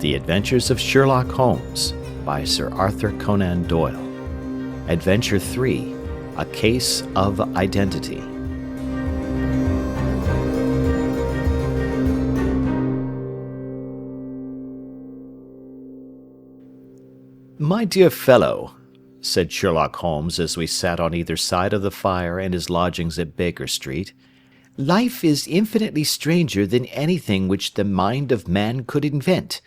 The Adventures of Sherlock Holmes by Sir Arthur Conan Doyle. Adventure 3, A Case of Identity. "My dear fellow," said Sherlock Holmes as we sat on either side of the fire in his lodgings at Baker Street, "life is infinitely stranger than anything which the mind of man could invent.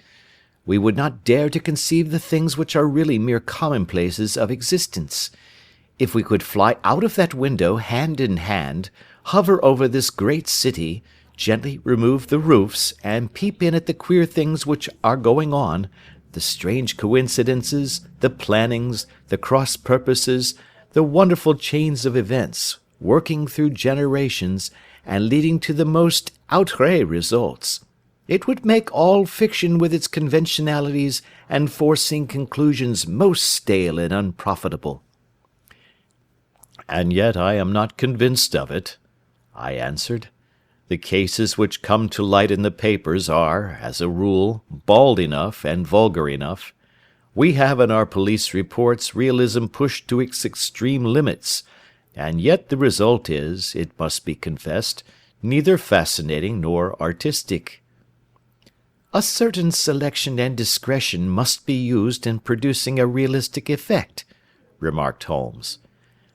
We would not dare to conceive the things which are really mere commonplaces of existence. If we could fly out of that window hand in hand, hover over this great city, gently remove the roofs, and peep in at the queer things which are going on, the strange coincidences, the plannings, the cross-purposes, the wonderful chains of events, working through generations, and leading to the most outré results, it would make all fiction with its conventionalities and foreseen conclusions most stale and unprofitable." "And yet I am not convinced of it," I answered. "The cases which come to light in the papers are, as a rule, bald enough and vulgar enough. We have in our police reports realism pushed to its extreme limits, and yet the result is, it must be confessed, neither fascinating nor artistic." "A certain selection and discretion must be used in producing a realistic effect," remarked Holmes.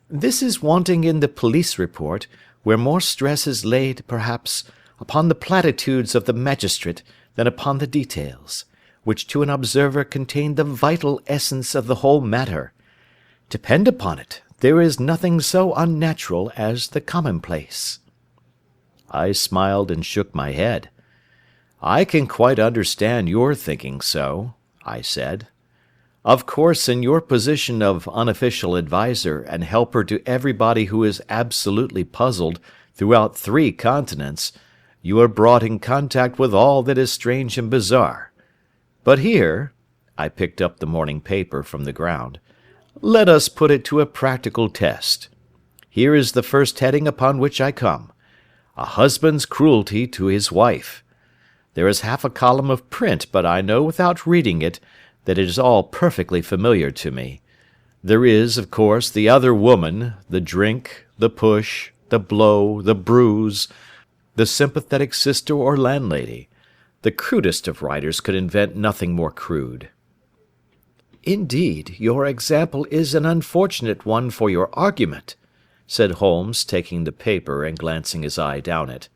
"This is wanting in the police report, where more stress is laid, perhaps, upon the platitudes of the magistrate than upon the details, which to an observer contain the vital essence of the whole matter. Depend upon it, there is nothing so unnatural as the commonplace." I smiled and shook my head. "I can quite understand your thinking so," I said. "Of course, in your position of unofficial adviser and helper to everybody who is absolutely puzzled throughout 3 continents, you are brought in contact with all that is strange and bizarre. But here," I picked up the morning paper from the ground, "let us put it to a practical test. Here is the first heading upon which I come: A husband's cruelty to his wife. There is half a column of print, but I know without reading it that it is all perfectly familiar to me. There is, of course, the other woman, the drink, the push, the blow, the bruise, the sympathetic sister or landlady. The crudest of writers could invent nothing more crude." "Indeed, your example is an unfortunate one for your argument," said Holmes, taking the paper and glancing his eye down it.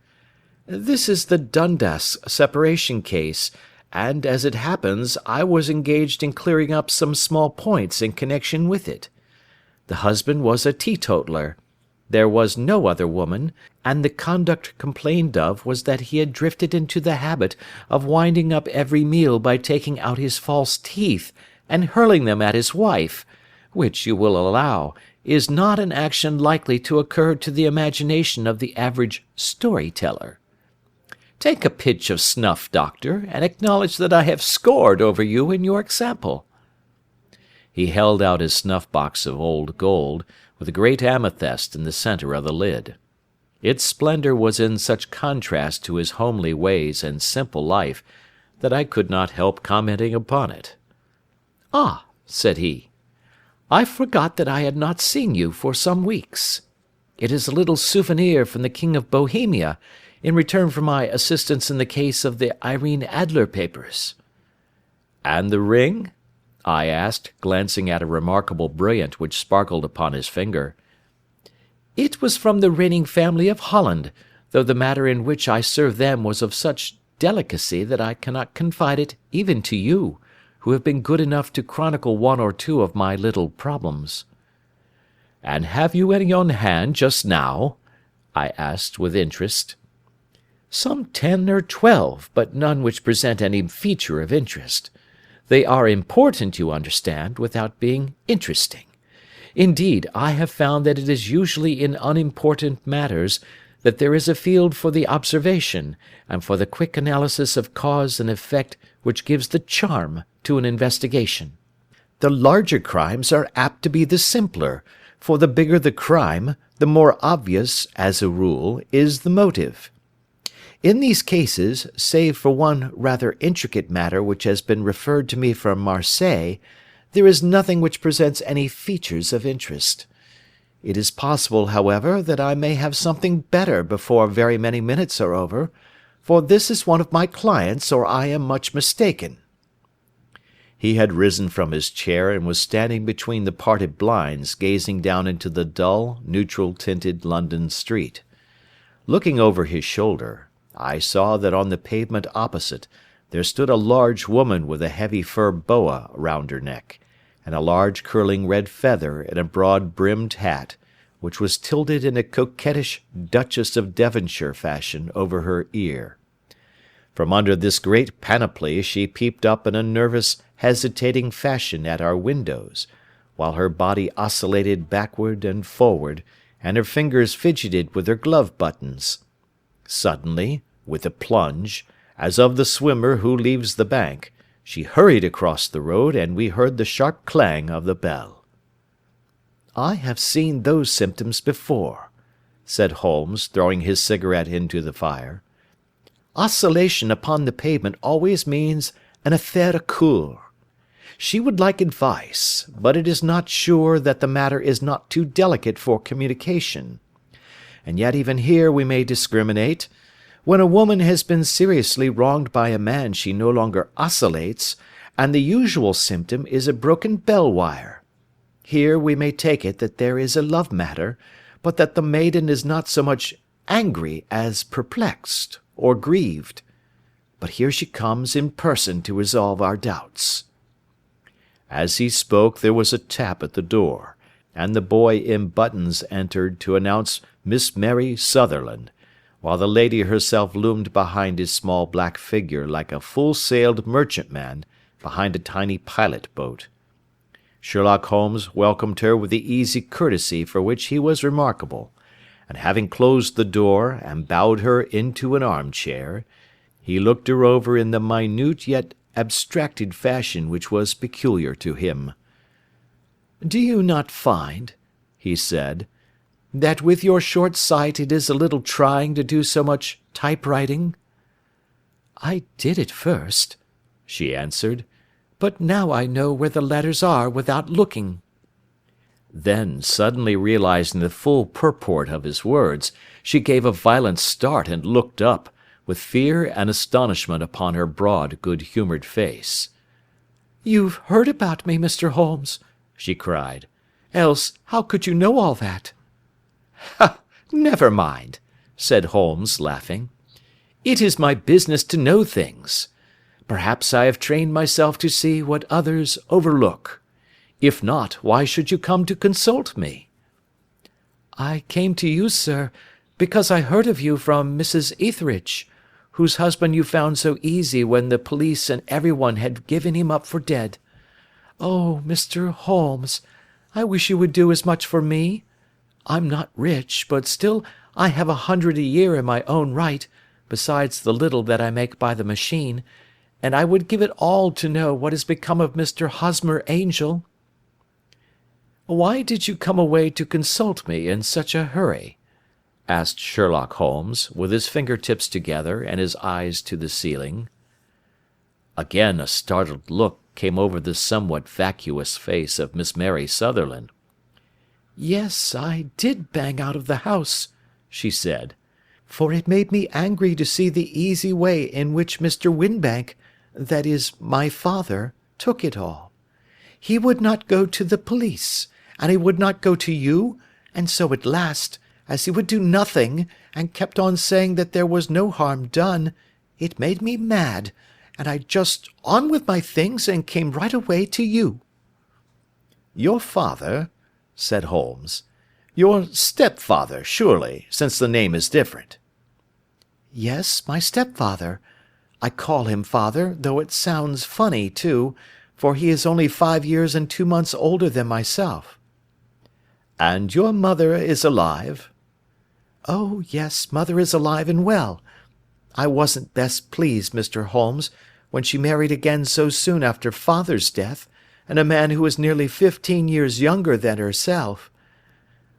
"This is the Dundas separation case, and, as it happens, I was engaged in clearing up some small points in connection with it. The husband was a teetotaler. There was no other woman, and the conduct complained of was that he had drifted into the habit of winding up every meal by taking out his false teeth and hurling them at his wife, which, you will allow, is not an action likely to occur to the imagination of the average story-teller. Take a pinch of snuff, doctor, and acknowledge that I have scored over you in your example." He held out his snuff-box of old gold, with a great amethyst in the centre of the lid. Its splendour was in such contrast to his homely ways and simple life that I could not help commenting upon it. "Ah," said he, "I forgot that I had not seen you for some weeks. It is a little souvenir from the King of Bohemia, in return for my assistance in the case of the Irene Adler papers." "And the ring?" I asked, glancing at a remarkable brilliant which sparkled upon his finger. "It was from the reigning family of Holland, though the matter in which I served them was of such delicacy that I cannot confide it even to you, who have been good enough to chronicle 1 or 2 of my little problems." "And have you any on hand just now?" I asked with interest. "Some 10 or 12, but none which present any feature of interest. They are important, you understand, without being interesting. Indeed, I have found that it is usually in unimportant matters that there is a field for the observation, and for the quick analysis of cause and effect which gives the charm to an investigation. The larger crimes are apt to be the simpler, for the bigger the crime, the more obvious, as a rule, is the motive. In these cases, save for one rather intricate matter which has been referred to me from Marseilles, there is nothing which presents any features of interest. It is possible, however, that I may have something better before very many minutes are over, for this is one of my clients, or I am much mistaken." He had risen from his chair and was standing between the parted blinds, gazing down into the dull, neutral-tinted London street. Looking over his shoulder, I saw that on the pavement opposite there stood a large woman with a heavy fur boa round her neck, and a large curling red feather in a broad-brimmed hat, which was tilted in a coquettish Duchess of Devonshire fashion over her ear. From under this great panoply she peeped up in a nervous, hesitating fashion at our windows, while her body oscillated backward and forward, and her fingers fidgeted with her glove buttons. Suddenly, with a plunge, as of the swimmer who leaves the bank, she hurried across the road, and we heard the sharp clang of the bell. "I have seen those symptoms before," said Holmes, throwing his cigarette into the fire. "Oscillation upon the pavement always means an affaire à coeur. She would like advice, but it is not sure that the matter is not too delicate for communication. And yet even here we may discriminate. When a woman has been seriously wronged by a man she no longer oscillates, and the usual symptom is a broken bell wire. Here we may take it that there is a love matter, but that the maiden is not so much angry as perplexed or grieved. But here she comes in person to resolve our doubts." As he spoke there was a tap at the door, and the boy in buttons entered to announce Miss Mary Sutherland, while the lady herself loomed behind his small black figure like a full-sailed merchantman behind a tiny pilot-boat. Sherlock Holmes welcomed her with the easy courtesy for which he was remarkable, and having closed the door and bowed her into an arm-chair, he looked her over in the minute yet abstracted fashion which was peculiar to him. "Do you not find," he said, "that with your short sight it is a little trying to do so much typewriting?" "I did at first," she answered, "but now I know where the letters are without looking." Then, suddenly realizing the full purport of his words, she gave a violent start and looked up, with fear and astonishment upon her broad, good-humoured face. "You've heard about me, Mr. Holmes," she cried. "Else how could you know all that?" "Ha! Never mind," said Holmes, laughing. "It is my business to know things. Perhaps I have trained myself to see what others overlook. If not, why should you come to consult me?" "I came to you, sir, because I heard of you from Mrs. Etheridge, whose husband you found so easy when the police and everyone had given him up for dead. Oh, Mr. Holmes, I wish you would do as much for me. I'm not rich, but still I have 100 a year in my own right, besides the little that I make by the machine, and I would give it all to know what has become of Mr. Hosmer Angel." "Why did you come away to consult me in such a hurry?" asked Sherlock Holmes, with his finger-tips together and his eyes to the ceiling. Again a startled look came over the somewhat vacuous face of Miss Mary Sutherland. "Yes, I did bang out of the house," she said, "for it made me angry to see the easy way in which Mr. Windibank, that is, my father, took it all. He would not go to the police, and he would not go to you, and so at last, as he would do nothing, and kept on saying that there was no harm done, it made me mad, and I just on with my things and came right away to you." "Your father?" said Holmes. "Your stepfather, surely, since the name is different." "Yes, my stepfather. I call him father, though it sounds funny, too, for he is only 5 years and 2 months older than myself." "And your mother is alive?" "Oh, yes, mother is alive and well. I wasn't best pleased, Mr. Holmes, when she married again so soon after father's death, and a man who was nearly 15 years younger than herself.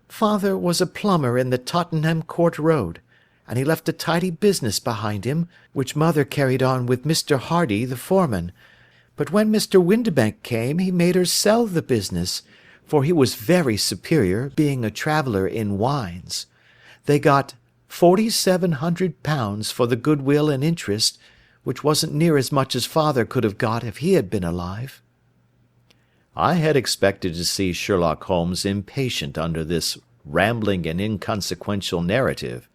Father was a plumber in the Tottenham Court Road, and he left a tidy business behind him, which mother carried on with Mr. Hardy, the foreman. But when Mr. Windibank came, he made her sell the business, for he was very superior, being a traveller in wines. They got £4,700 for the goodwill and interest, which wasn't near as much as father could have got if he had been alive. I had expected to see Sherlock Holmes impatient under this rambling and inconsequential narrative,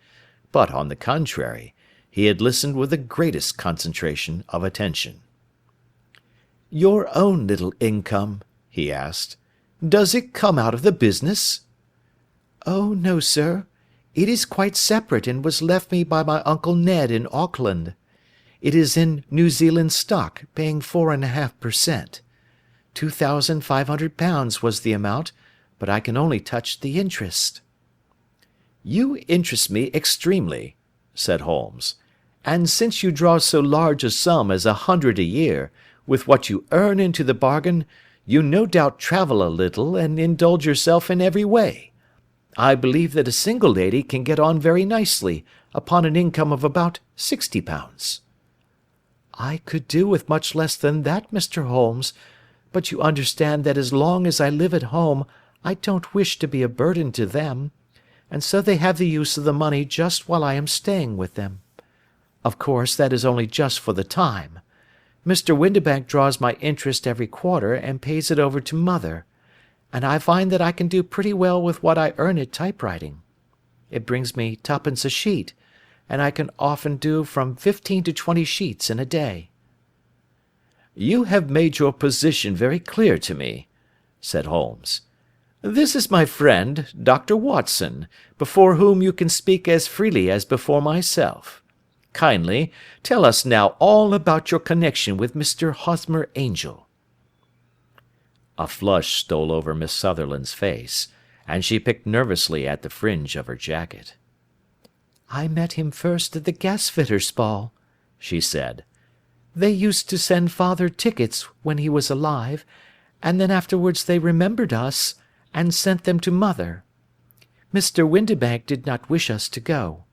but, on the contrary, he had listened with the greatest concentration of attention. "Your own little income," he asked, "does it come out of the business?" "Oh, no, sir. It is quite separate, and was left me by my Uncle Ned in Auckland. It is in New Zealand stock, paying 4.5%. £2,500 was the amount, but I can only touch the interest." "You interest me extremely," said Holmes, "and since you draw so large a sum as 100 a year, with what you earn into the bargain, you no doubt travel a little and indulge yourself in every way. I believe that a single lady can get on very nicely upon an income of about £60. "I could do with much less than that, Mr. Holmes, but you understand that as long as I live at home I don't wish to be a burden to them, and so they have the use of the money just while I am staying with them. Of course, that is only just for the time. Mr. Windibank draws my interest every quarter and pays it over to mother, and I find that I can do pretty well with what I earn at typewriting. It brings me twopence a sheet, and I can often do from 15 to 20 sheets in a day." "You have made your position very clear to me," said Holmes. "This is my friend, Dr. Watson, before whom you can speak as freely as before myself. Kindly tell us now all about your connection with Mr. Hosmer Angel." A flush stole over Miss Sutherland's face, and she picked nervously at the fringe of her jacket. "I met him first at the gasfitters' ball," she said. "They used to send father tickets when he was alive, and then afterwards they remembered us, and sent them to mother. Mr. Windibank did not wish us to go.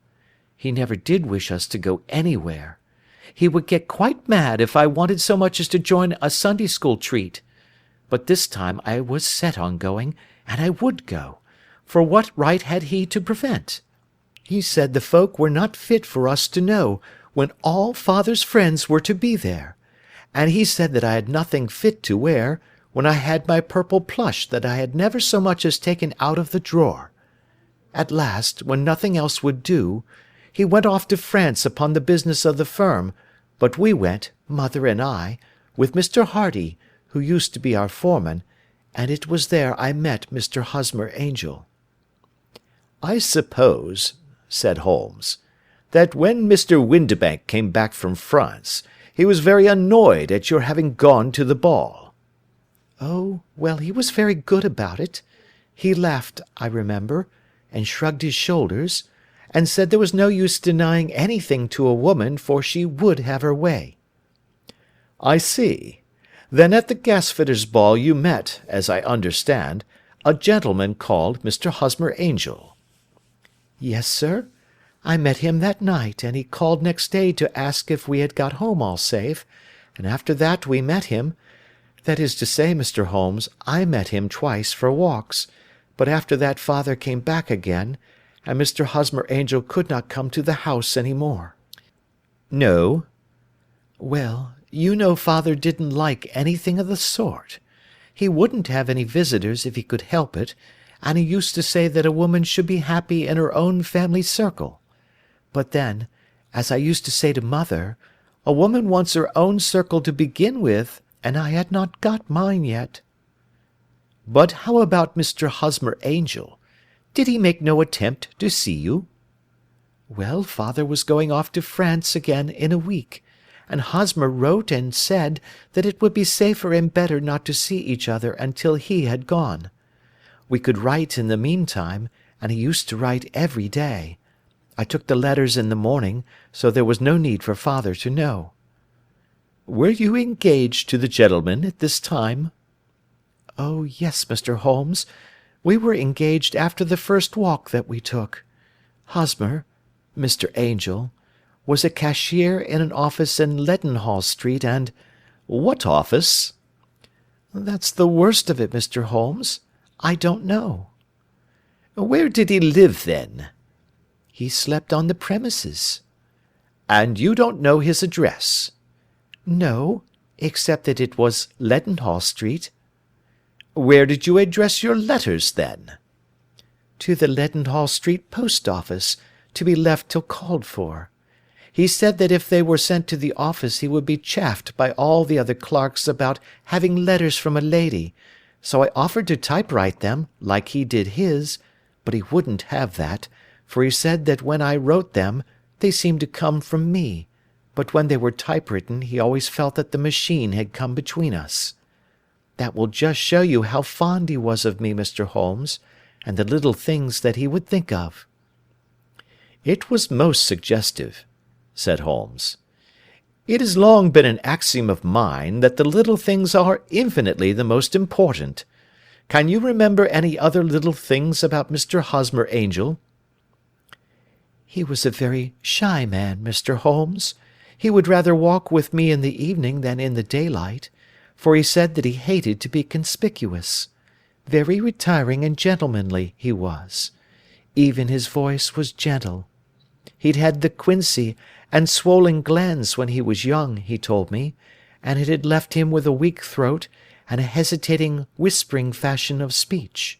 He never did wish us to go anywhere. He would get quite mad if I wanted so much as to join a Sunday school treat. But this time I was set on going, and I would go, for what right had he to prevent? He said the folk were not fit for us to know, when all father's friends were to be there, and he said that I had nothing fit to wear, when I had my purple plush that I had never so much as taken out of the drawer. At last, when nothing else would do, he went off to France upon the business of the firm, but we went, mother and I, with Mr. Hardy, who used to be our foreman, and it was there I met Mr. Hosmer Angel." "I suppose," said Holmes, "that when Mr. Windibank came back from France, he was very annoyed at your having gone to the ball." "Oh, well, he was very good about it. He laughed, I remember, and shrugged his shoulders, and said there was no use denying anything to a woman, for she would have her way." "I see. Then at the gasfitters' ball you met, as I understand, a gentleman called Mr. Hosmer Angel." "Yes, sir. I met him that night, and he called next day to ask if we had got home all safe, and after that we met him. That is to say, Mr. Holmes, I met him twice for walks, but after that father came back again, and Mr. Hosmer Angel could not come to the house any more." "No." "Well, you know father didn't like anything of the sort. He wouldn't have any visitors if he could help it, and he used to say that a woman should be happy in her own family circle. But then, as I used to say to mother, a woman wants her own circle to begin with, and I had not got mine yet." "But how about Mr. Hosmer Angel? Did he make no attempt to see you?" "Well, father was going off to France again in a week, and Hosmer wrote and said that it would be safer and better not to see each other until he had gone. We could write in the meantime, and he used to write every day. I took the letters in the morning, so there was no need for father to know." "Were you engaged to the gentleman at this time?" "Oh, yes, Mr. Holmes. We were engaged after the first walk that we took. Hosmer, Mr. Angel, was a cashier in an office in Leadenhall Street, and—" "What office?" "That's the worst of it, Mr. Holmes. I don't know." "Where did he live, then?" "He slept on the premises." "And you don't know his address?" "No, except that it was Leadenhall Street." "Where did you address your letters, then?" "To the Leadenhall Street post office, to be left till called for. He said that if they were sent to the office he would be chaffed by all the other clerks about having letters from a lady, so I offered to typewrite them, like he did his, but he wouldn't have that, for he said that when I wrote them they seemed to come from me, but when they were typewritten he always felt that the machine had come between us. That will just show you how fond he was of me, Mr. Holmes, and the little things that he would think of." "It was most suggestive," said Holmes. "It has long been an axiom of mine that the little things are infinitely the most important. Can you remember any other little things about Mr. Hosmer Angel?" "He was a very shy man, Mr. Holmes. He would rather walk with me in the evening than in the daylight, for he said that he hated to be conspicuous. Very retiring and gentlemanly he was. Even his voice was gentle. He'd had the quinsy and swollen glands when he was young, he told me, and it had left him with a weak throat and a hesitating, whispering fashion of speech.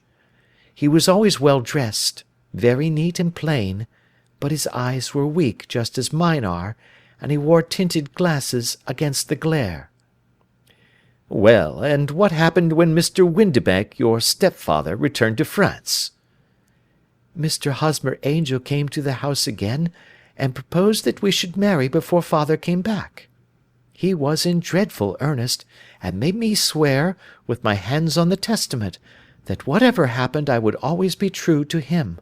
He was always well dressed, very neat and plain, but his eyes were weak just as mine are, and he wore tinted glasses against the glare." "Well, and what happened when Mr. Windibank, your stepfather, returned to France?" "Mr. Hosmer Angel came to the house again, and proposed that we should marry before father came back. He was in dreadful earnest, and made me swear, with my hands on the testament, that whatever happened I would always be true to him.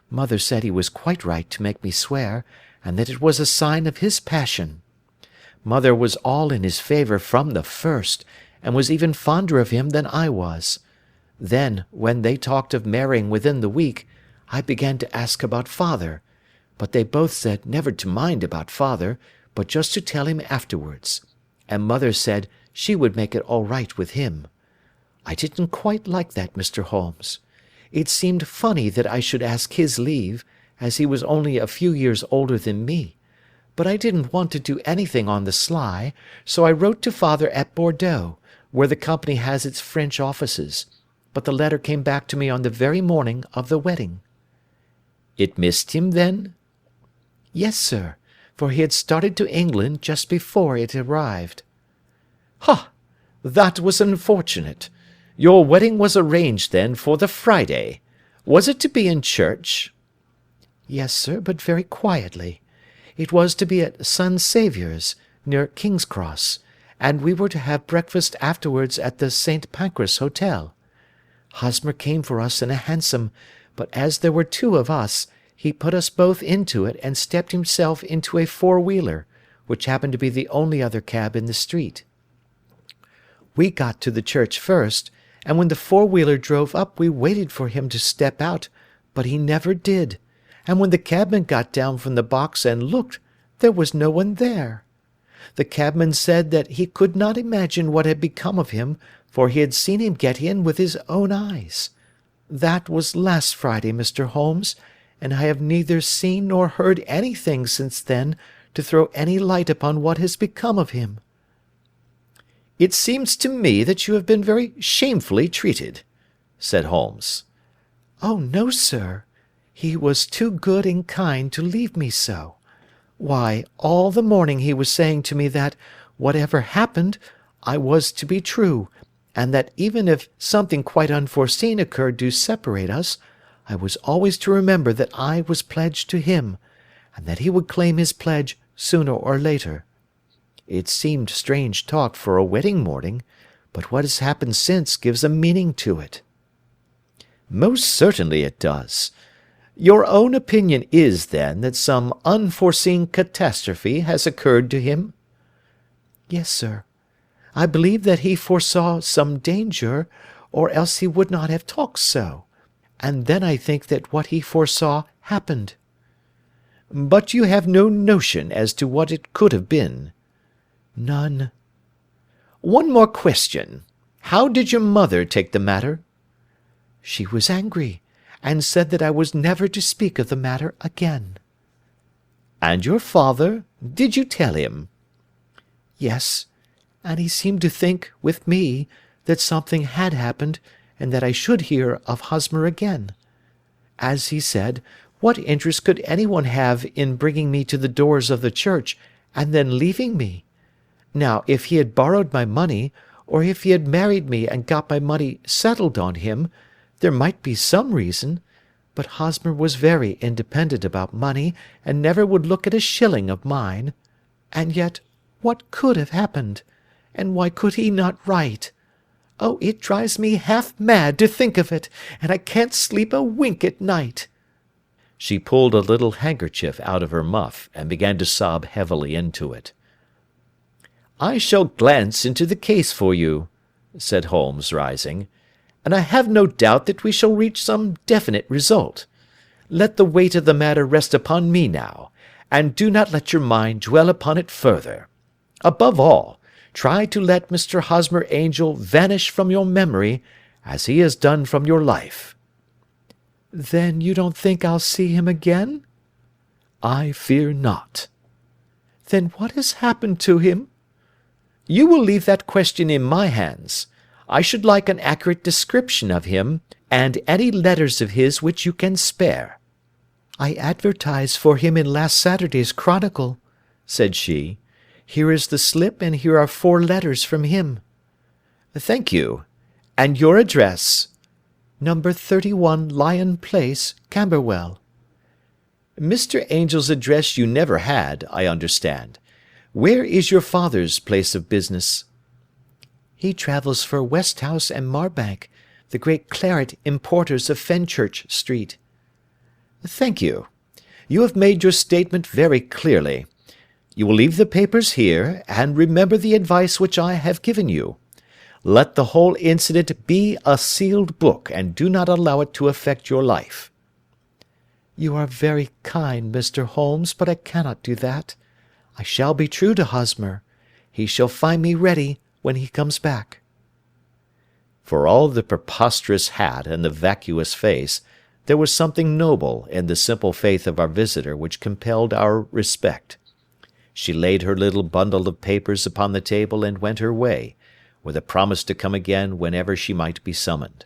Mother said he was quite right to make me swear, and that it was a sign of his passion. Mother was all in his favour from the first, and was even fonder of him than I was. Then, when they talked of marrying within the week, I began to ask about father, but they both said never to mind about father, but just to tell him afterwards, and mother said she would make it all right with him. I didn't quite like that, Mr. Holmes. It seemed funny that I should ask his leave, as he was only a few years older than me, but I didn't want to do anything on the sly, so I wrote to father at Bordeaux, where the company has its French offices, but the letter came back to me on the very morning of the wedding." "It missed him, then?" "Yes, sir, for he had started to England just before it arrived." "Ha! That was unfortunate. Your wedding was arranged, then, for the Friday. Was it to be in church?" "Yes, sir, but very quietly. It was to be at Son Saviour's, near King's Cross, and we were to have breakfast afterwards at the St. Pancras Hotel. Hosmer came for us in a hansom, but as there were two of us, he put us both into it and stepped himself into a four-wheeler, which happened to be the only other cab in the street. We got to the church first, and when the four-wheeler drove up we waited for him to step out, but he never did, and when the cabman got down from the box and looked, there was no one there. The cabman said that he could not imagine what had become of him, for he had seen him get in with his own eyes. That was last Friday, Mr. Holmes, and I have neither seen nor heard anything since then to throw any light upon what has become of him." "It seems to me that you have been very shamefully treated," said Holmes. "Oh, no, sir. He was too good and kind to leave me so. Why, all the morning he was saying to me that, whatever happened, I was to be true, and that even if something quite unforeseen occurred to separate us, I was always to remember that I was pledged to him, and that he would claim his pledge sooner or later. It seemed strange talk for a wedding morning, but what has happened since gives a meaning to it." "Most certainly it does. Your own opinion is, then, that some unforeseen catastrophe has occurred to him?" "Yes, sir. I believe that he foresaw some danger, or else he would not have talked so, and then I think that what he foresaw happened." But you have no notion as to what it could have been. None. One more question. How did your mother take the matter? She was angry, and said that I was never to speak of the matter again. And your father? Did you tell him? Yes, and he seemed to think, with me, that something had happened, and that I should hear of Hosmer again. As he said, what interest could anyone have in bringing me to the doors of the church, and then leaving me? Now, if he had borrowed my money, or if he had married me and got my money settled on him, there might be some reason, but Hosmer was very independent about money, and never would look at a shilling of mine. And yet, what could have happened? And why could he not write? Oh, it drives me half mad to think of it, and I can't sleep a wink at night." She pulled a little handkerchief out of her muff, and began to sob heavily into it. "I shall glance into the case for you," said Holmes, rising, "and I have no doubt that we shall reach some definite result. Let the weight of the matter rest upon me now, and do not let your mind dwell upon it further. Above all, try to let Mr. Hosmer Angel vanish from your memory, as he has done from your life." "Then you don't think I'll see him again?" "I fear not." "Then what has happened to him?" "You will leave that question in my hands. I should like an accurate description of him, and any letters of his which you can spare." "I advertised for him in last Saturday's Chronicle," said she. "Here is the slip, and here are 4 letters from him." "Thank you. And your address?" "Number 31 Lion Place, Camberwell." "Mr. Angel's address you never had, I understand. Where is your father's place of business?" "He travels for Westhouse and Marbank, the great claret importers of Fenchurch Street." "Thank you. You have made your statement very clearly. You will leave the papers here, and remember the advice which I have given you. Let the whole incident be a sealed book, and do not allow it to affect your life." "You are very kind, Mr. Holmes, but I cannot do that. I shall be true to Hosmer. He shall find me ready when he comes back." For all the preposterous hat and the vacuous face, there was something noble in the simple faith of our visitor which compelled our respect. She laid her little bundle of papers upon the table and went her way, with a promise to come again whenever she might be summoned.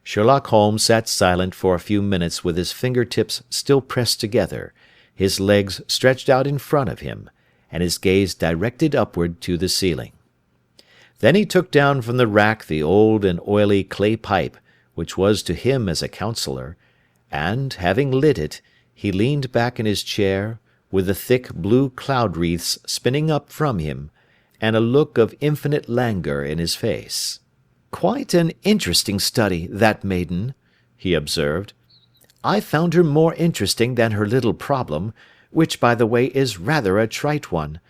Sherlock Holmes sat silent for a few minutes with his finger-tips still pressed together, his legs stretched out in front of him, and his gaze directed upward to the ceiling. Then he took down from the rack the old and oily clay pipe, which was to him as a counsellor, and, having lit it, he leaned back in his chair, with the thick blue cloud-wreaths spinning up from him, and a look of infinite languor in his face. "Quite an interesting study, that maiden," he observed. "I found her more interesting than her little problem, which, by the way, is rather a trite one.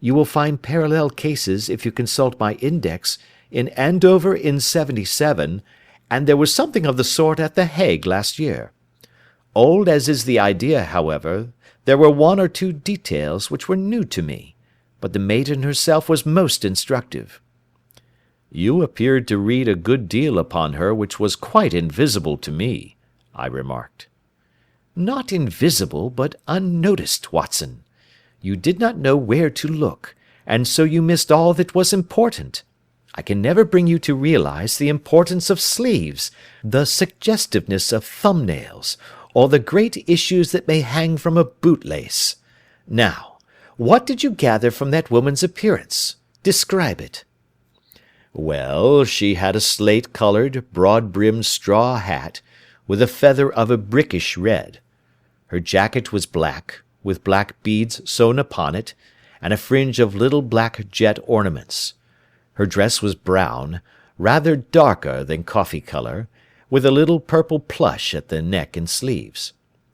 You will find parallel cases, if you consult my index, in Andover in '77, and there was something of the sort at The Hague last year. Old as is the idea, however, there were 1 or 2 details which were new to me, but the maiden herself was most instructive." "You appeared to read a good deal upon her which was quite invisible to me," I remarked. "Not invisible, but unnoticed, Watson. You did not know where to look, and so you missed all that was important. I can never bring you to realize the importance of sleeves, the suggestiveness of thumbnails, or the great issues that may hang from a bootlace. Now, what did you gather from that woman's appearance? Describe it." "Well, she had a slate-coloured, broad-brimmed straw hat, with a feather of a brickish red. Her jacket was black, with black beads sewn upon it, and a fringe of little black jet ornaments. Her dress was brown, rather darker than coffee colour, with a little purple plush at the neck and sleeves.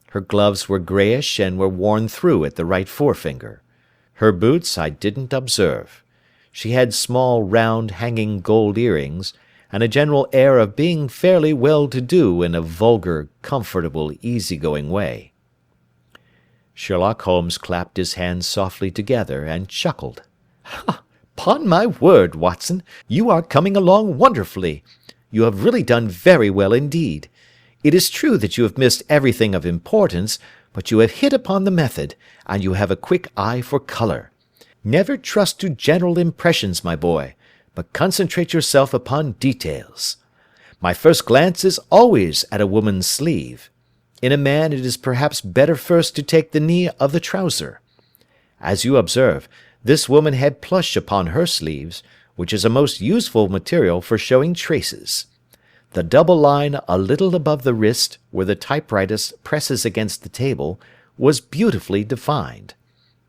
Her gloves were greyish and were worn through at the right forefinger. Her boots I didn't observe. She had small, round, hanging gold earrings, and a general air of being fairly well-to-do in a vulgar, comfortable, easy-going way." Sherlock Holmes clapped his hands softly together and chuckled. "'Pon my word, Watson, you are coming along wonderfully. You have really done very well indeed. It is true that you have missed everything of importance, but you have hit upon the method, and you have a quick eye for colour. Never trust to general impressions, my boy, but concentrate yourself upon details. My first glance is always at a woman's sleeve. In a man it is perhaps better first to take the knee of the trouser. As you observe, this woman had plush upon her sleeves, which is a most useful material for showing traces. The double line a little above the wrist, where the typewriter presses against the table, was beautifully defined.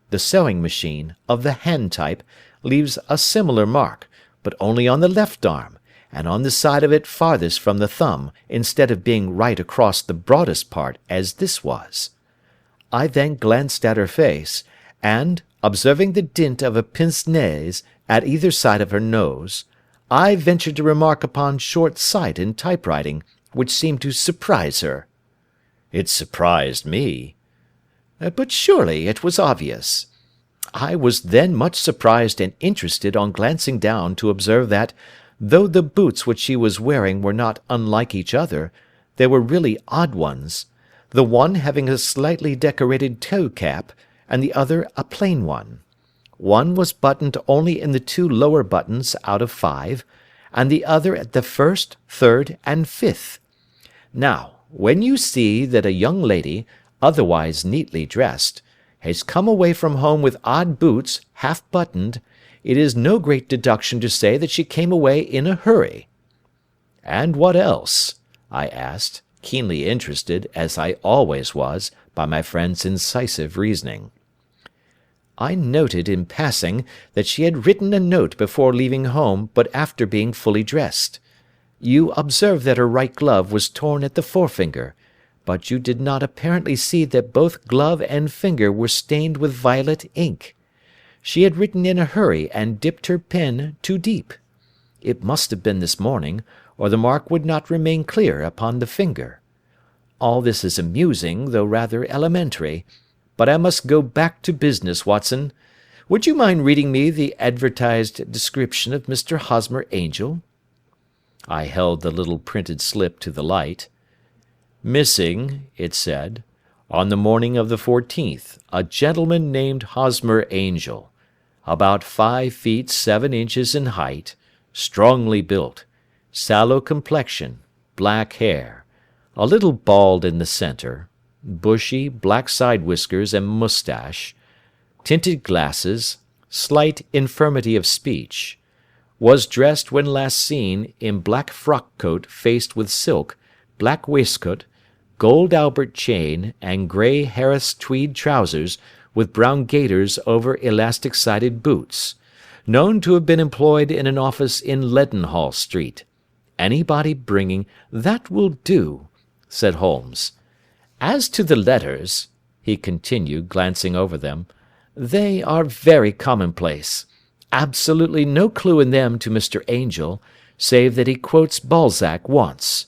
The sewing machine, of the hand type, leaves a similar mark, but only on the left arm, and on the side of it farthest from the thumb, instead of being right across the broadest part, as this was. I then glanced at her face, and, observing the dint of a pince-nez at either side of her nose, I ventured to remark upon short sight in typewriting, which seemed to surprise her. It surprised me. But surely it was obvious. I was then much surprised and interested on glancing down to observe that, though the boots which she was wearing were not unlike each other, they were really odd ones, the one having a slightly decorated toe-cap, and the other a plain one. One was buttoned only in the 2 lower buttons out of 5, and the other at the 1st, 3rd, and 5th. Now, when you see that a young lady, otherwise neatly dressed, has come away from home with odd boots, half buttoned, it is no great deduction to say that she came away in a hurry. And what else? I asked, keenly interested, as I always was, by my friend's incisive reasoning. I noted, in passing, that she had written a note before leaving home, but after being fully dressed. You observed that her right glove was torn at the forefinger, but you did not apparently see that both glove and finger were stained with violet ink. She had written in a hurry and dipped her pen too deep. It must have been this morning, or the mark would not remain clear upon the finger. All this is amusing, though rather elementary, but I must go back to business, Watson. Would you mind reading me the advertised description of Mr. Hosmer Angel? I held the little printed slip to the light. Missing, it said, on the morning of the 14th, a gentleman named Hosmer Angel, about 5 feet 7 inches in height, strongly built, sallow complexion, black hair, a little bald in the centre, bushy black side whiskers and moustache, tinted glasses, slight infirmity of speech, was dressed when last seen in black frock-coat faced with silk, black waistcoat, gold Albert chain, and grey Harris tweed trousers with brown gaiters over elastic-sided boots, known to have been employed in an office in Leadenhall Street. Anybody bringing— "That will do," said Holmes. "As to the letters," he continued, glancing over them, "they are very commonplace. Absolutely no clue in them to Mr. Angel, save that he quotes Balzac once.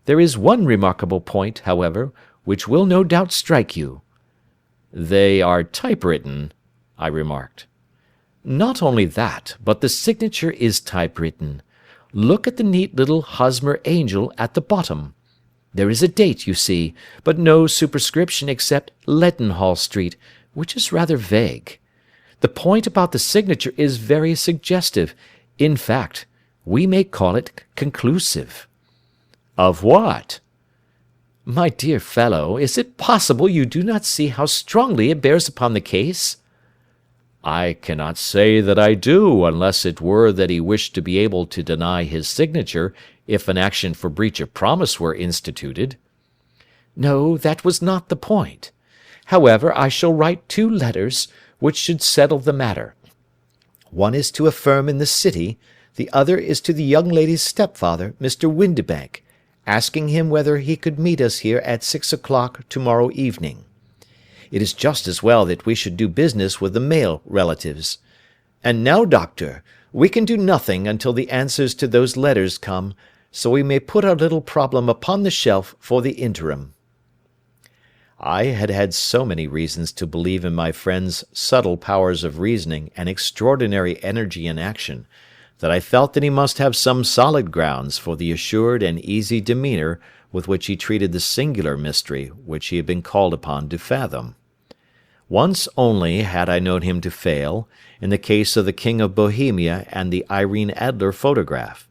There is one remarkable point, however, which will no doubt strike you." "They are typewritten," I remarked. "Not only that, but the signature is typewritten. Look at the neat little Hosmer Angel at the bottom. There is a date, you see, but no superscription except Leadenhall Street, which is rather vague. The point about the signature is very suggestive. In fact, we may call it conclusive." "Of what?" "My dear fellow, is it possible you do not see how strongly it bears upon the case?" "I cannot say that I do, unless it were that he wished to be able to deny his signature if an action for breach of promise were instituted." "No, that was not the point. However, I shall write 2 letters, which should settle the matter. One is to a firm in the city, the other is to the young lady's stepfather, Mr. Windibank, asking him whether he could meet us here at 6 o'clock to-morrow evening. It is just as well that we should do business with the male relatives. And now, Doctor, we can do nothing until the answers to those letters come, so we may put our little problem upon the shelf for the interim." I had had so many reasons to believe in my friend's subtle powers of reasoning and extraordinary energy in action, that I felt that he must have some solid grounds for the assured and easy demeanour with which he treated the singular mystery which he had been called upon to fathom. Once only had I known him to fail, in the case of the King of Bohemia and the Irene Adler photograph.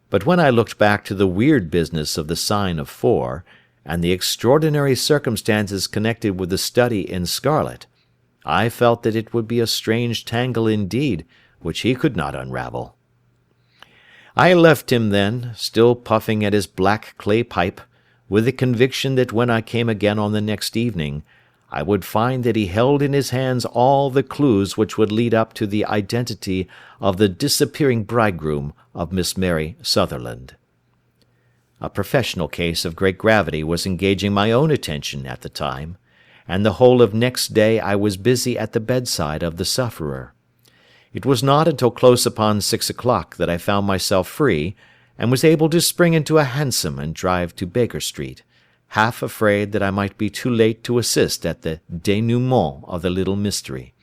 But when I looked back to the weird business of the sign of 4, and the extraordinary circumstances connected with the study in scarlet, I felt that it would be a strange tangle indeed which he could not unravel. I left him then, still puffing at his black clay pipe, with the conviction that when I came again on the next evening, I would find that he held in his hands all the clues which would lead up to the identity of the disappearing bridegroom of Miss Mary Sutherland. A professional case of great gravity was engaging my own attention at the time, and the whole of next day I was busy at the bedside of the sufferer. It was not until close upon 6 o'clock that I found myself free, and was able to spring into a hansom and drive to Baker Street, half afraid that I might be too late to assist at the dénouement of the little mystery.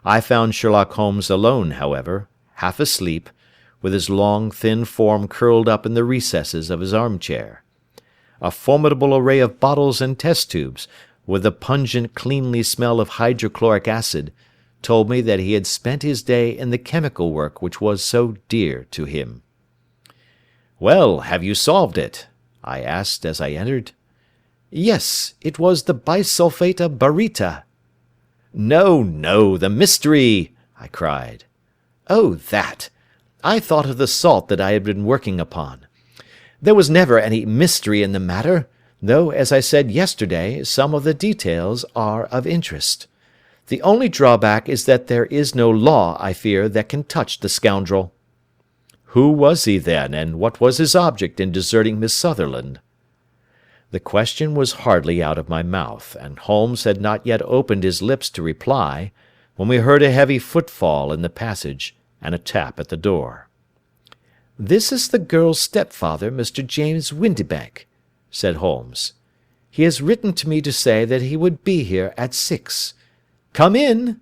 I found Sherlock Holmes alone, however, half asleep, with his long, thin form curled up in the recesses of his armchair. A formidable array of bottles and test tubes, with the pungent, cleanly smell of hydrochloric acid, told me that he had spent his day in the chemical work which was so dear to him. "Well, have you solved it?" I asked as I entered. "Yes, it was the bisulfate of baryta." "No, no, the mystery!" I cried. "Oh, that! I thought of the salt that I had been working upon. There was never any mystery in the matter, though, as I said yesterday, some of the details are of interest. The only drawback is that there is no law, I fear, that can touch the scoundrel." "Who was he, then, and what was his object in deserting Miss Sutherland?" The question was hardly out of my mouth, and Holmes had not yet opened his lips to reply, when we heard a heavy footfall in the passage, and a tap at the door. "This is the girl's stepfather, Mr. James Windibank," said Holmes. "He has written to me to say that he would be here at 6. Come in."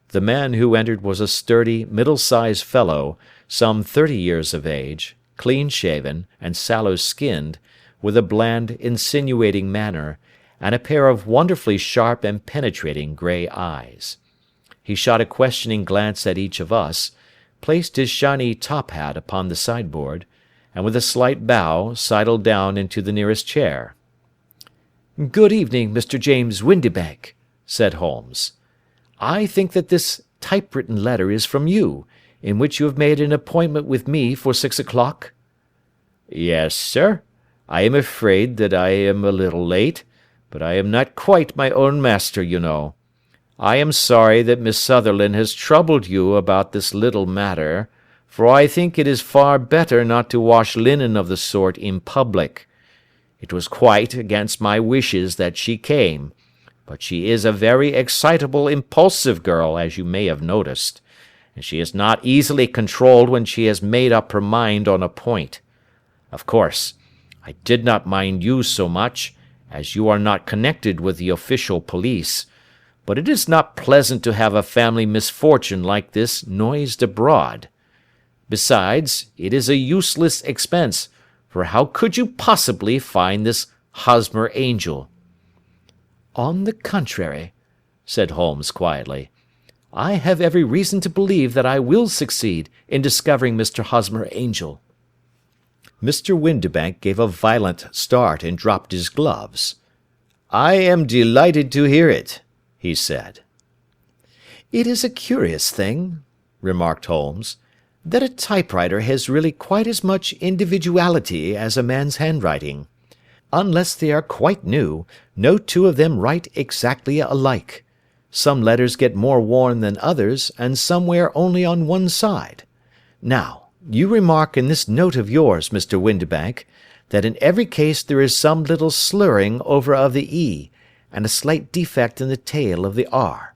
The man who entered was a sturdy, middle-sized fellow, some 30 years of age, clean-shaven, and sallow-skinned, with a bland, insinuating manner, and a pair of wonderfully sharp and penetrating grey eyes. He shot a questioning glance at each of us, placed his shiny top-hat upon the sideboard, and with a slight bow sidled down into the nearest chair. "Good evening, Mr. James Windibank," said Holmes. "I think that this typewritten letter is from you, in which you have made an appointment with me for 6 o'clock?" "Yes, sir. I am afraid that I am a little late, but I am not quite my own master, you know. I am sorry that Miss Sutherland has troubled you about this little matter, for I think it is far better not to wash linen of the sort in public. It was quite against my wishes that she came, but she is a very excitable, impulsive girl, as you may have noticed, and she is not easily controlled when she has made up her mind on a point. Of course, I did not mind you so much, as you are not connected with the official police, but it is not pleasant to have a family misfortune like this noised abroad. Besides, it is a useless expense, for how could you possibly find this Hosmer Angel?" "On the contrary," said Holmes quietly, "I have every reason to believe that I will succeed in discovering Mr. Hosmer Angel." Mr. Windibank gave a violent start and dropped his gloves. "I am delighted to hear it," he said. "It is a curious thing," remarked Holmes, "that a typewriter has really quite as much individuality as a man's handwriting. Unless they are quite new, no two of them write exactly alike. Some letters get more worn than others, and some wear only on one side. Now, you remark in this note of yours, Mr. Windibank, that in every case there is some little slurring over of the E, and a slight defect in the tail of the R.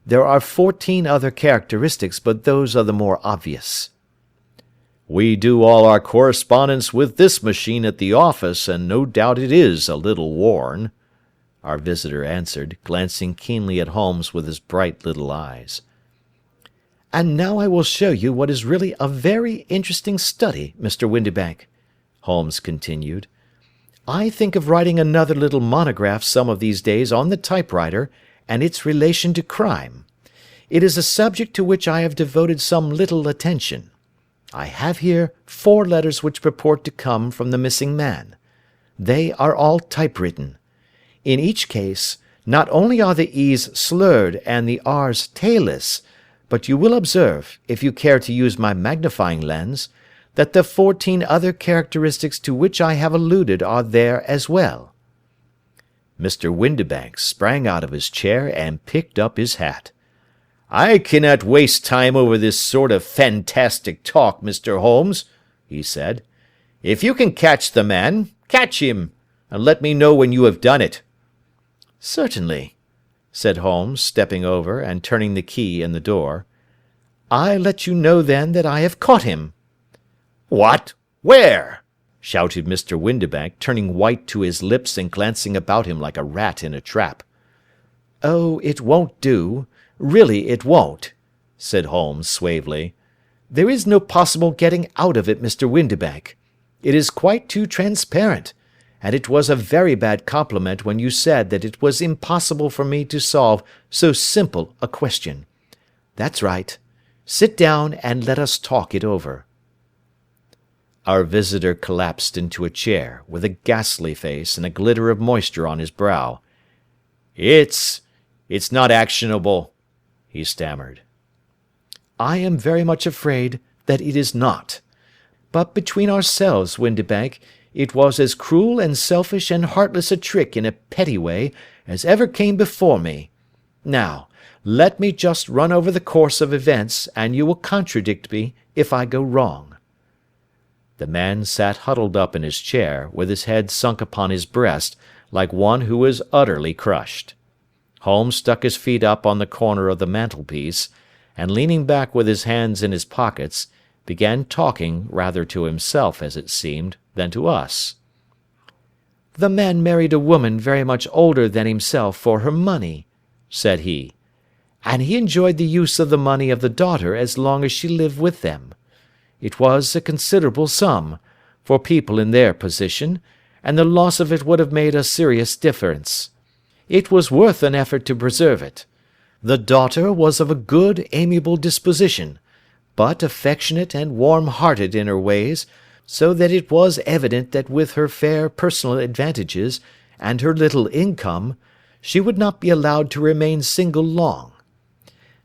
There are 14 other characteristics, but those are the more obvious." "We do all our correspondence with this machine at the office, and no doubt it is a little worn," our visitor answered, glancing keenly at Holmes with his bright little eyes. "And now I will show you what is really a very interesting study, Mr. Windibank," Holmes continued. "I think of writing another little monograph some of these days on the typewriter and its relation to crime. It is a subject to which I have devoted some little attention. I have here 4 letters which purport to come from the missing man. They are all typewritten. In each case, not only are the E's slurred and the R's tailless, but you will observe, if you care to use my magnifying lens, that the 14 other characteristics to which I have alluded are there as well." Mr. Windibank sprang out of his chair and picked up his hat. "I cannot waste time over this sort of fantastic talk, Mr. Holmes," he said. "If you can catch the man, catch him, and let me know when you have done it." "Certainly," said Holmes, stepping over and turning the key in the door. "I let you know then that I have caught him." "What? Where?" shouted Mr. Windibank, turning white to his lips and glancing about him like a rat in a trap. "Oh, it won't do. Really it won't," said Holmes suavely. "There is no possible getting out of it, Mr. Windibank. It is quite too transparent, and it was a very bad compliment when you said that it was impossible for me to solve so simple a question. That's right. Sit down and let us talk it over." Our visitor collapsed into a chair, with a ghastly face and a glitter of moisture on his brow. It's not actionable," he stammered. "I am very much afraid that it is not. But between ourselves, Windibank, it was as cruel and selfish and heartless a trick in a petty way as ever came before me. Now, let me just run over the course of events, and you will contradict me if I go wrong." The man sat huddled up in his chair, with his head sunk upon his breast, like one who was utterly crushed. Holmes stuck his feet up on the corner of the mantelpiece, and leaning back with his hands in his pockets, began talking, rather to himself, as it seemed, than to us. "The man married a woman very much older than himself for her money," said he, "and he enjoyed the use of the money of the daughter as long as she lived with them. It was a considerable sum, for people in their position, and the loss of it would have made a serious difference. It was worth an effort to preserve it. The daughter was of a good, amiable disposition, but affectionate and warm-hearted in her ways, so that it was evident that with her fair personal advantages, and her little income, she would not be allowed to remain single long.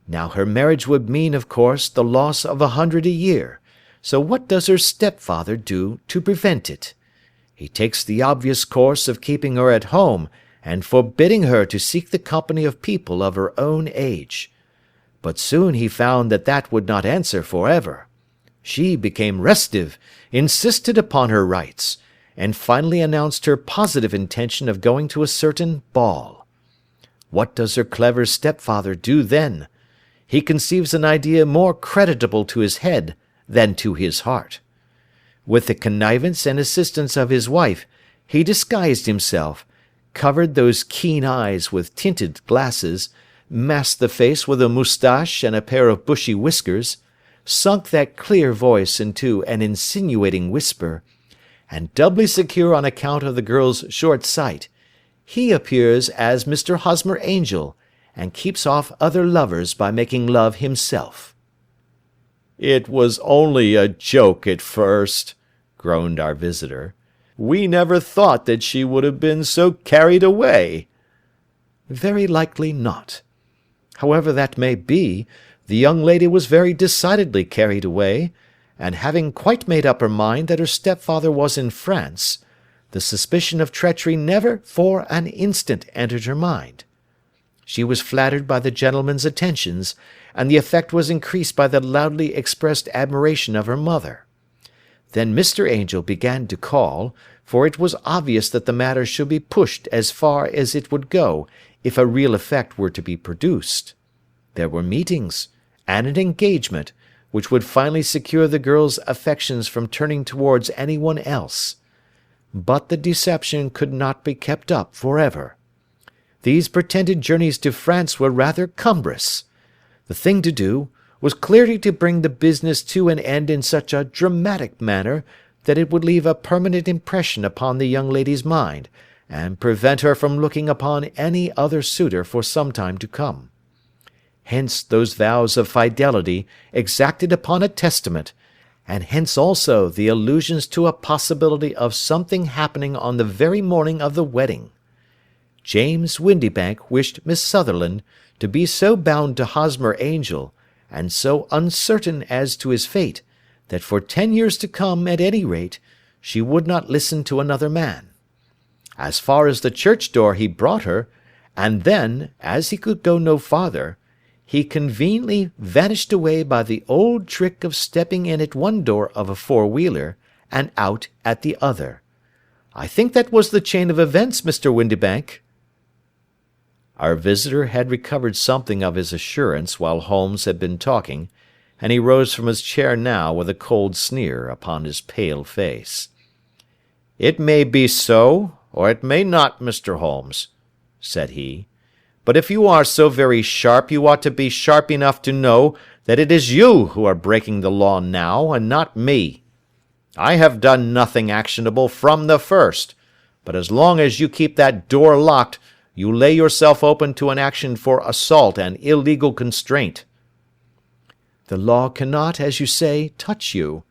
Now her marriage would mean, of course, the loss of 100 a year, so what does her stepfather do to prevent it? He takes the obvious course of keeping her at home, and forbidding her to seek the company of people of her own age. But soon he found that that would not answer for ever. She became restive, insisted upon her rights, and finally announced her positive intention of going to a certain ball. What does her clever stepfather do then? He conceives an idea more creditable to his head than to his heart. With the connivance and assistance of his wife, he disguised himself, covered those keen eyes with tinted glasses, masked the face with a moustache and a pair of bushy whiskers, sunk that clear voice into an insinuating whisper, and doubly secure on account of the girl's short sight, he appears as Mr. Hosmer Angel, and keeps off other lovers by making love himself." "It was only a joke at first," groaned our visitor. "We never thought that she would have been so carried away." "Very likely not. However that may be, the young lady was very decidedly carried away, and having quite made up her mind that her stepfather was in France, the suspicion of treachery never for an instant entered her mind. She was flattered by the gentleman's attentions, and the effect was increased by the loudly expressed admiration of her mother. Then Mr. Angel began to call, for it was obvious that the matter should be pushed as far as it would go if a real effect were to be produced. There were meetings, and an engagement, which would finally secure the girl's affections from turning towards anyone else. But the deception could not be kept up for ever. These pretended journeys to France were rather cumbrous. The thing to do was clearly to bring the business to an end in such a dramatic manner that it would leave a permanent impression upon the young lady's mind, and prevent her from looking upon any other suitor for some time to come. Hence those vows of fidelity exacted upon a testament, and hence also the allusions to a possibility of something happening on the very morning of the wedding. James Windibank wished Miss Sutherland to be so bound to Hosmer Angel, and so uncertain as to his fate, that for 10 years to come, at any rate, she would not listen to another man. As far as the church door he brought her, and then, as he could go no farther, he conveniently vanished away by the old trick of stepping in at one door of a four-wheeler, and out at the other. I think that was the chain of events, Mr. Windibank." Our visitor had recovered something of his assurance while Holmes had been talking, and he rose from his chair now with a cold sneer upon his pale face. "It may be so, or it may not, Mr. Holmes," said he. "But if you are so very sharp, you ought to be sharp enough to know that it is you who are breaking the law now, and not me. I have done nothing actionable from the first, but as long as you keep that door locked, you lay yourself open to an action for assault and illegal constraint." "The law cannot, as you say, touch you,"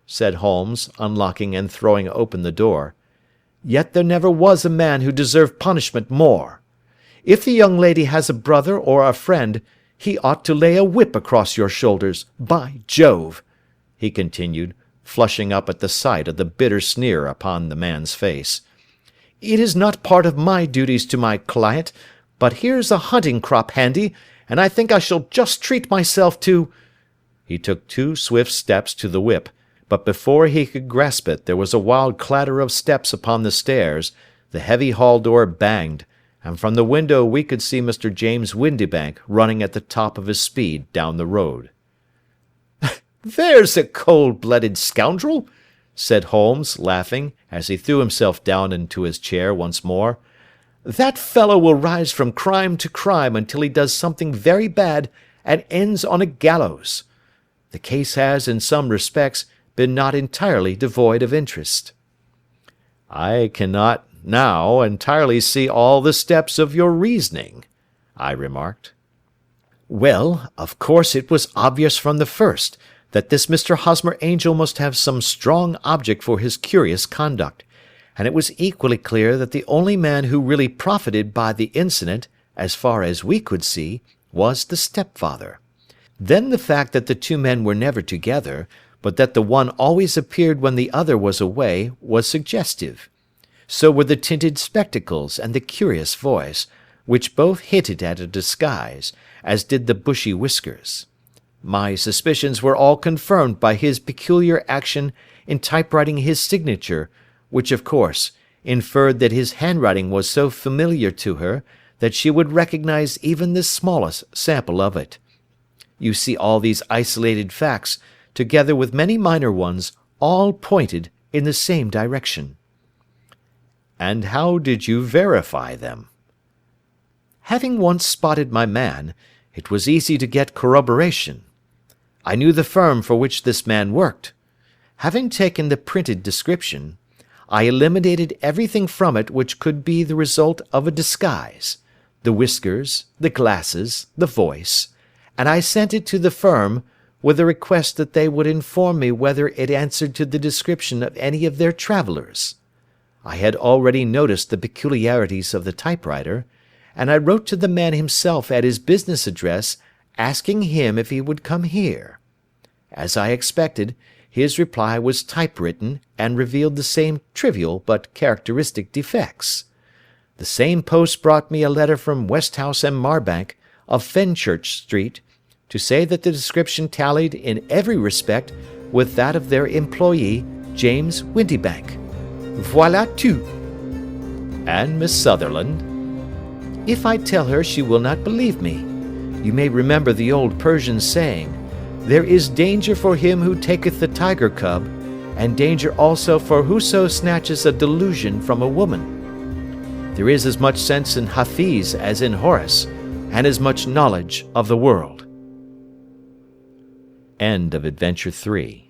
said Holmes, unlocking and throwing open the door. "Yet there never was a man who deserved punishment more. If the young lady has a brother or a friend, he ought to lay a whip across your shoulders, by Jove!" he continued, flushing up at the sight of the bitter sneer upon the man's face. "It is not part of my duties to my client, but here's a hunting crop handy, and I think I shall just treat myself to—" He took 2 swift steps to the whip, but before he could grasp it there was a wild clatter of steps upon the stairs, the heavy hall door banged, and from the window we could see Mr. James Windibank running at the top of his speed down the road. "There's a cold-blooded scoundrel!" said Holmes, laughing, as he threw himself down into his chair once more. "That fellow will rise from crime to crime until he does something very bad and ends on a gallows. The case has, in some respects, been not entirely devoid of interest." "I cannot now entirely see all the steps of your reasoning," I remarked. "Well, of course it was obvious from the first that this Mr. Hosmer Angel must have some strong object for his curious conduct, and it was equally clear that the only man who really profited by the incident, as far as we could see, was the stepfather. Then the fact that the 2 men were never together, but that the one always appeared when the other was away, was suggestive. So were the tinted spectacles and the curious voice, which both hinted at a disguise, as did the bushy whiskers. My suspicions were all confirmed by his peculiar action in typewriting his signature, which, of course, inferred that his handwriting was so familiar to her that she would recognize even the smallest sample of it. You see, all these isolated facts, together with many minor ones, all pointed in the same direction." "And how did you verify them?" "Having once spotted my man, it was easy to get corroboration. I knew the firm for which this man worked. Having taken the printed description, I eliminated everything from it which could be the result of a disguise, the whiskers, the glasses, the voice, and I sent it to the firm, with a request that they would inform me whether it answered to the description of any of their travellers. I had already noticed the peculiarities of the typewriter, and I wrote to the man himself at his business address, asking him if he would come here. As I expected, his reply was typewritten, and revealed the same trivial but characteristic defects. The same post brought me a letter from Westhouse and Marbank, of Fenchurch Street, to say that the description tallied in every respect with that of their employee, James Windibank. Voilà tout." "And Miss Sutherland?" "If I tell her, she will not believe me. You may remember the old Persian saying, 'There is danger for him who taketh the tiger cub, and danger also for whoso snatches a delusion from a woman.' There is as much sense in Hafiz as in Horace, and as much knowledge of the world. End of Adventure 3.